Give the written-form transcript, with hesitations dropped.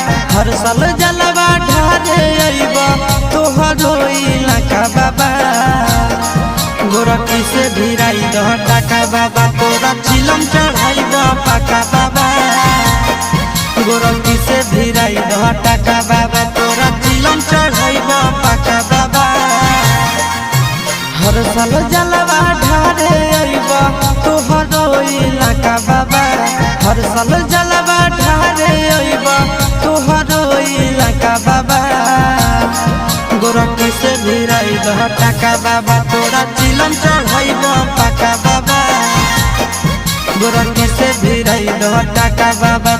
हर साल जलवा ढारे अइबा तोहरो इलाका बाबा गोरखी से भिराई दह टाका बाबा तोरा चिलम चढ़ाइब पाका बाबा गोरखी से भिराई दह टाका बाबा तोरा चिलम चढ़ाइब पाका बाबा हर साल जलवा ढारे अइबा तोहरो इलाका बाबा हर साल जलवा ढारे अइबा तोहरो इलाका बाबा गोरखी से भिराई दह टाका बाबा तोरा चिलम चढ़ाइब पाका बाबा गोरखी से भिराई दह टाका बाबा